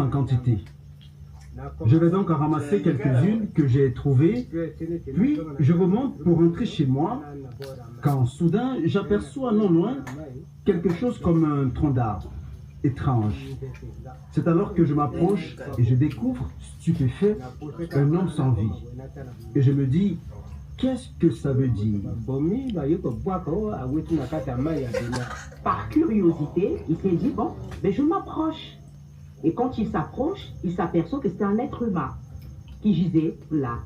en quantité. Je vais donc en ramasser quelques-unes que j'ai trouvées, puis je remonte pour rentrer chez moi, quand soudain j'aperçois non loin quelque chose comme un tronc d'arbre. Étrange. C'est alors que je m'approche et je découvre, stupéfait, un homme sans vie. Et je me dis, qu'est-ce que ça veut dire? Par curiosité, il s'est dit, bon, ben je m'approche. Et quand il s'approche, il s'aperçoit que c'est un être humain qui gisait là.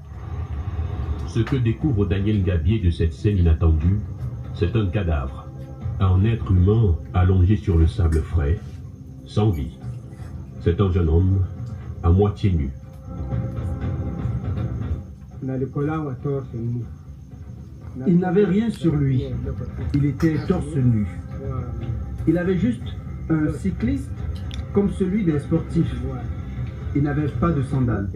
Ce que découvre Daniel Gabier de cette scène inattendue, c'est un cadavre. Un être humain allongé sur le sable frais, sans vie. C'est un jeune homme à moitié nu. Il n'avait rien sur lui. Il était torse nu. Il avait juste un cycliste comme celui des sportifs. Il n'avait pas de sandales.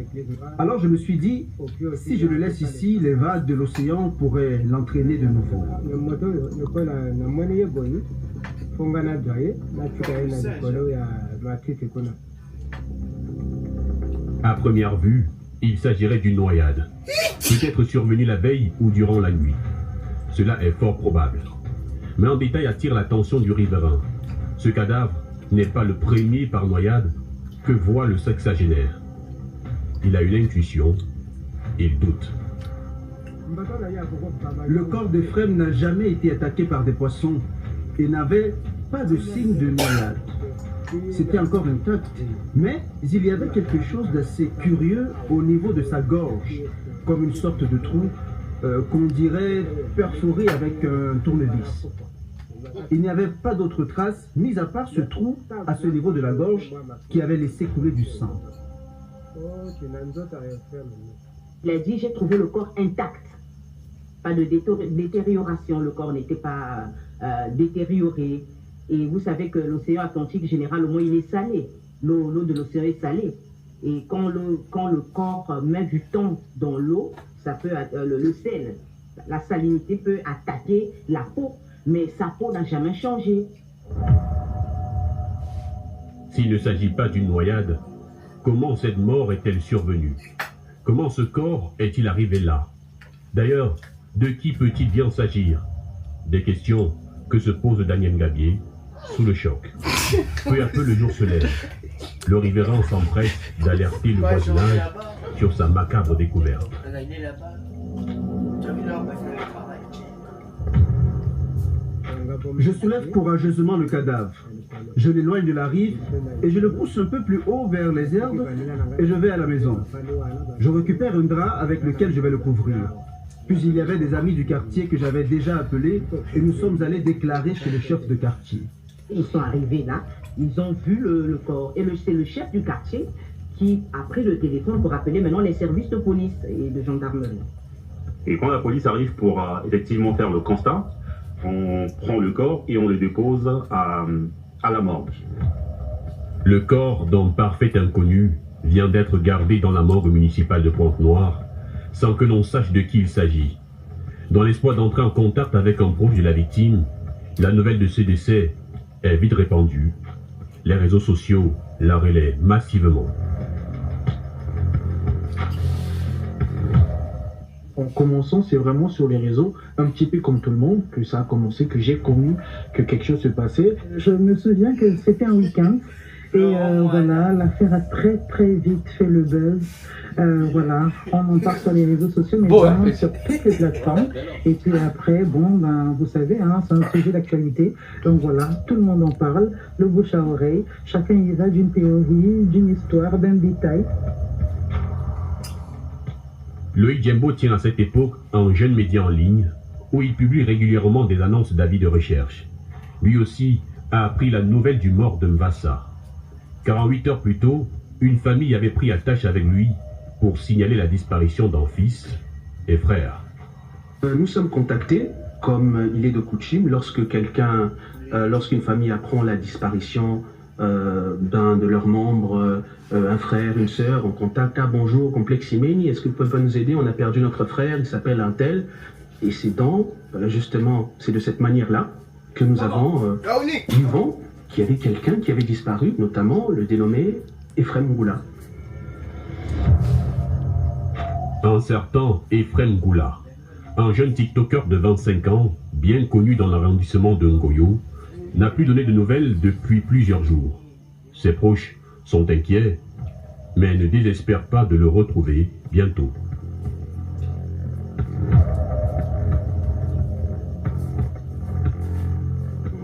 Alors je me suis dit, si je le laisse ici, les vagues de l'océan pourraient l'entraîner de nouveau. À première vue, il s'agirait d'une noyade, peut-être survenue la veille ou durant la nuit. Cela est fort probable. Mais un détail attire l'attention du riverain. Ce cadavre n'est pas le premier par noyade que voit le sexagénaire. Il a une intuition, il doute. Le corps d'Ephrem n'a jamais été attaqué par des poissons et n'avait pas de signe de noyade. C'était encore intact, mais il y avait quelque chose d'assez curieux au niveau de sa gorge, comme une sorte de trou qu'on dirait perforé avec un tournevis. Il n'y avait pas d'autre trace, mis à part ce trou à ce niveau de la gorge qui avait laissé couler du sang. Il a dit, j'ai trouvé le corps intact. Pas de détérioration, le corps n'était pas détérioré. Et vous savez que l'océan Atlantique, généralement, il est salé. L'eau de l'océan est salée. Et quand le corps met du temps dans l'eau, ça peut le sel, la salinité peut attaquer la peau, mais sa peau n'a jamais changé. S'il ne s'agit pas d'une noyade, comment cette mort est-elle survenue? Comment ce corps est-il arrivé là? D'ailleurs, de qui peut-il bien s'agir? Des questions que se pose Daniel Gabier sous le choc. Peu à peu, le jour se lève. Le riverain s'empresse d'alerter le voisinage sur sa macabre découverte. Je soulève courageusement le cadavre. Je l'éloigne de la rive et je le pousse un peu plus haut vers les herbes et je vais à la maison. Je récupère un drap avec lequel je vais le couvrir. Puis il y avait des amis du quartier que j'avais déjà appelés et nous sommes allés déclarer chez le chef de quartier. Ils sont arrivés là, ils ont vu le corps. Et c'est le chef du quartier qui a pris le téléphone pour appeler maintenant les services de police et de gendarmerie. Et quand la police arrive pour effectivement faire le constat, on prend le corps et on le dépose à la morgue. Le corps d'un parfait inconnu vient d'être gardé dans la morgue municipale de Pointe-Noire sans que l'on sache de qui il s'agit. Dans l'espoir d'entrer en contact avec un proche de la victime, la nouvelle de ce décès est vite répandue. Les réseaux sociaux la relaient massivement. En commençant, c'est vraiment sur les réseaux, un petit peu comme tout le monde, que ça a commencé, que j'ai connu, que quelque chose se passait. Je me souviens que c'était un week-end et voilà, l'affaire a très très vite fait le buzz. Voilà, on en parle sur les réseaux sociaux, mais vraiment sur toutes les plateformes. Et puis après, bon, ben, vous savez, hein, c'est un sujet d'actualité. Donc voilà, tout le monde en parle, le bouche à oreille. Chacun y va d'une théorie, d'une histoire, d'un détail. Loïc Djembo tient à cette époque un jeune média en ligne où il publie régulièrement des annonces d'avis de recherche. Lui aussi a appris la nouvelle du mort de Mvassa. 48 heures plus tôt, une famille avait pris attache avec lui pour signaler la disparition d'un fils et frère. Nous sommes contactés, comme il est de coutume, lorsqu'une famille apprend la disparition d'un de leurs membres, un frère, une sœur, on contacte, ah bonjour, Complexe Imeni, est-ce que vous pouvez nous aider? On a perdu notre frère, il s'appelle un tel. Et c'est justement, c'est de cette manière-là que nous avons vu qu'il y avait quelqu'un qui avait disparu, notamment le dénommé Ephraim Goula. Un certain Ephraim Goula, un jeune TikToker de 25 ans, bien connu dans l'arrondissement de Ngoyo, n'a plus donné de nouvelles depuis plusieurs jours. Ses proches sont inquiets, mais ne désespèrent pas de le retrouver bientôt.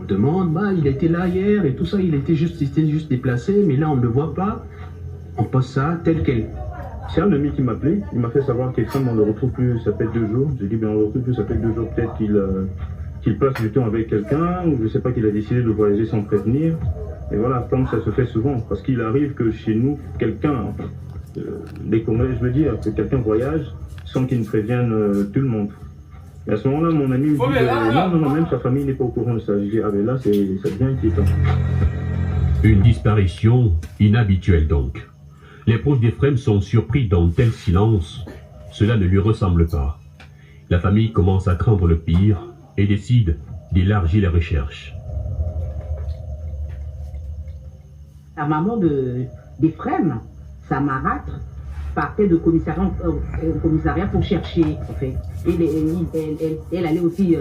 On demande, bah, il était là hier et tout ça, il était juste déplacé, mais là on ne le voit pas. On pose ça tel quel. C'est un ami qui m'a appelé, il m'a fait savoir qu'Ephraim, on ne le retrouve plus, ça fait 2 jours. J'ai dit, bien on ne le retrouve plus, ça fait 2 jours, peut-être qu'il passe du temps avec quelqu'un, ou je ne sais pas, qu'il a décidé de voyager sans prévenir. Et voilà, comme ça se fait souvent, parce qu'il arrive que chez nous, quelqu'un, dès qu'on je veux dire, que quelqu'un voyage sans qu'il ne prévienne tout le monde. Et à ce moment-là, mon ami me dit, non, même sa famille n'est pas au courant de ça. Je dis, ah ben là, ça devient inquiétant. Une disparition inhabituelle donc. Les proches d'Ephraim sont surpris d'un tel silence. Cela ne lui ressemble pas. La famille commence à craindre le pire et décide d'élargir les recherches. La maman d'Ephraim, sa marâtre, partait de commissariat pour chercher, en fait. Elle allait aussi,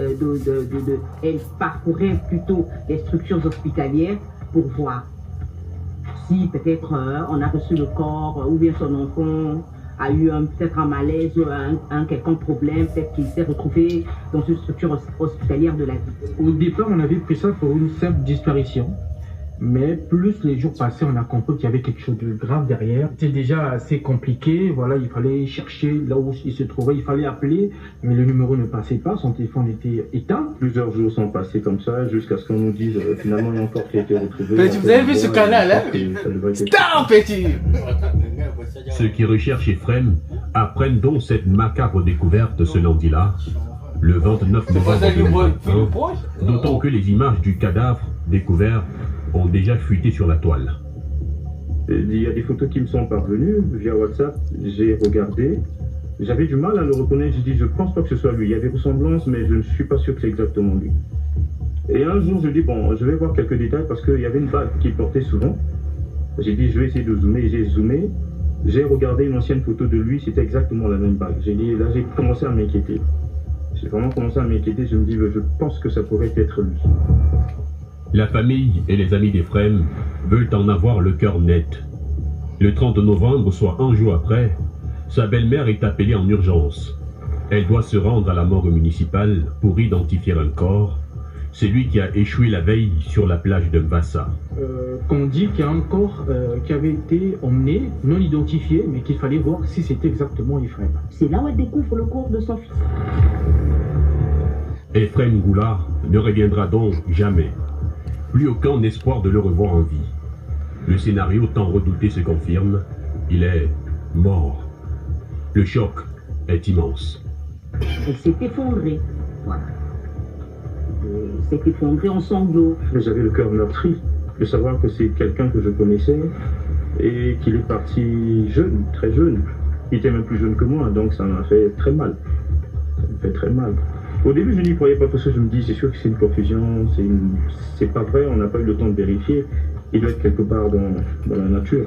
elle parcourait plutôt les structures hospitalières pour voir si peut-être on a reçu le corps ou bien son enfant a eu peut-être un malaise ou un quelconque problème, peut-être qu'il s'est retrouvé dans une structure hospitalière de la ville. Au départ, on avait pris ça pour une simple disparition. Mais plus les jours passaient, on a compris qu'il y avait quelque chose de grave derrière. C'était déjà assez compliqué. Voilà, il fallait chercher là où il se trouvait, il fallait appeler, mais le numéro ne passait pas, son téléphone était éteint. Plusieurs jours sont passés comme ça, jusqu'à ce qu'on nous dise finalement il y a un corps qui a été retrouvé. Petit, vous avez vu ce canal, hein? Stop, petit! Ceux qui recherchent Ephraim apprennent donc cette macabre découverte ce lundi-là, le 29 novembre 2021, d'autant que les images du cadavre découvert ont déjà fuité sur la toile. Il y a des photos qui me sont parvenues via WhatsApp, j'ai regardé, j'avais du mal à le reconnaître, j'ai dit je pense pas que ce soit lui, il y avait ressemblance mais je ne suis pas sûr que c'est exactement lui. Et un jour je dis bon, je vais voir quelques détails parce qu'il y avait une bague qu'il portait souvent. J'ai dit je vais essayer de zoomer, et j'ai zoomé, j'ai regardé une ancienne photo de lui, c'était exactement la même bague. J'ai dit là j'ai commencé à m'inquiéter. J'ai vraiment commencé à m'inquiéter, je me dis je pense que ça pourrait être lui. La famille et les amis d'Ephraim veulent en avoir le cœur net. Le 30 novembre, soit un jour après, sa belle-mère est appelée en urgence. Elle doit se rendre à la morgue municipale pour identifier un corps. C'est lui qui a échoué la veille sur la plage de Mvassa. Qu'on dit qu'il y a un corps qui avait été emmené, non identifié, mais qu'il fallait voir si c'était exactement Ephraim. C'est là où elle découvre le corps de son fils. Ephraim Goula ne reviendra donc jamais. Plus aucun espoir de le revoir en vie. Le scénario tant redouté se confirme. Il est mort. Le choc est immense. Elle s'est effondrée. Voilà. Elle s'est effondrée en sanglots. J'avais le cœur meurtri de savoir que c'est quelqu'un que je connaissais et qu'il est parti jeune, très jeune. Il était même plus jeune que moi, donc ça m'a fait très mal. Ça me fait très mal. Au début, je n'y croyais pas parce que je me dis, c'est sûr que c'est une confusion, c'est pas vrai, on n'a pas eu le temps de vérifier. Il doit être quelque part dans la nature.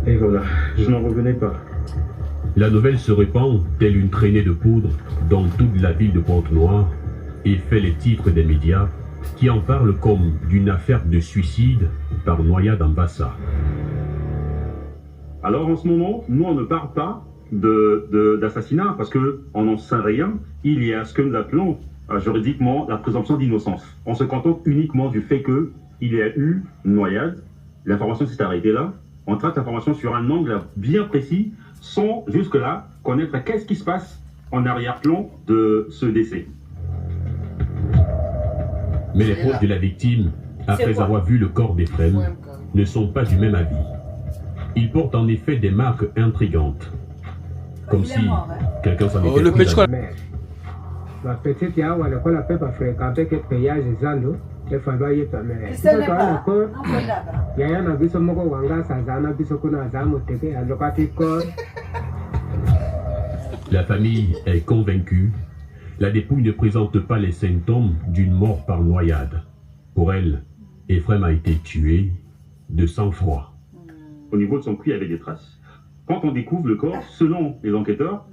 Et voilà, je n'en revenais pas. La nouvelle se répand telle une traînée de poudre dans toute la ville de Pointe-Noire et fait les titres des médias qui en parlent comme d'une affaire de suicide par noyade en Mvassa. Alors en ce moment, nous on ne parle pas d'assassinat parce qu'on n'en sait rien. Il y a ce que nous appelons juridiquement la présomption d'innocence. On se contente uniquement du fait qu'il y a eu une noyade, l'information s'est arrêtée là, on traite l'information sur un angle bien précis sans jusque-là connaître qu'est-ce qui se passe en arrière-plan de ce décès. Mais les proches de la victime, après avoir vu le corps d'Ephraim, ne sont pas du même avis. Ils portent en effet des marques intrigantes. Comme si quelqu'un s'en était pris à lui. La petite Yawa, elle n'a pas fréquenté que paysage Zando, il fallait y être mais. Il y a un avis sur mon wanga, Sazana, Bisokuna, Zamoteke, à Locaticor. La famille est convaincue. La dépouille ne présente pas les symptômes d'une mort par noyade. Pour elle, Ephraim a été tué de sang-froid. Au niveau de son cou, il y avait des traces. Quand on découvre le corps, selon les enquêteurs,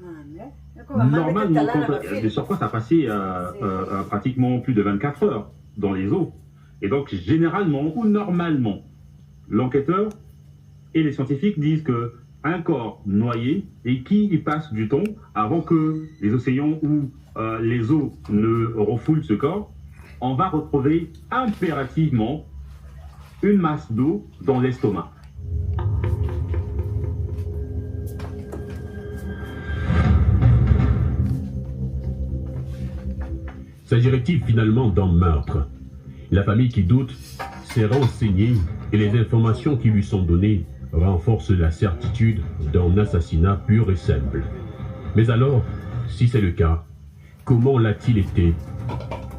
normalement, de surcroît, ça passait pratiquement plus de 24 heures dans les eaux. Et donc, généralement ou normalement, l'enquêteur et les scientifiques disent que un corps noyé et qui y passe du temps avant que les océans ou les eaux ne refoulent ce corps, on va retrouver impérativement une masse d'eau dans l'estomac. S'agirait-il finalement d'un meurtre? La famille qui doute s'est renseignée et les informations qui lui sont données renforcent la certitude d'un assassinat pur et simple. Mais alors, si c'est le cas, comment l'a-t-il été?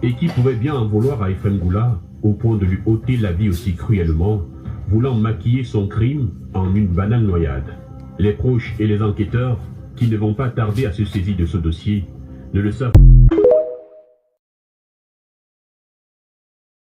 Et qui pouvait bien en vouloir à Ephrem Goula au point de lui ôter la vie aussi cruellement, voulant maquiller son crime en une banale noyade? Les proches et les enquêteurs, qui ne vont pas tarder à se saisir de ce dossier, ne le savent pas.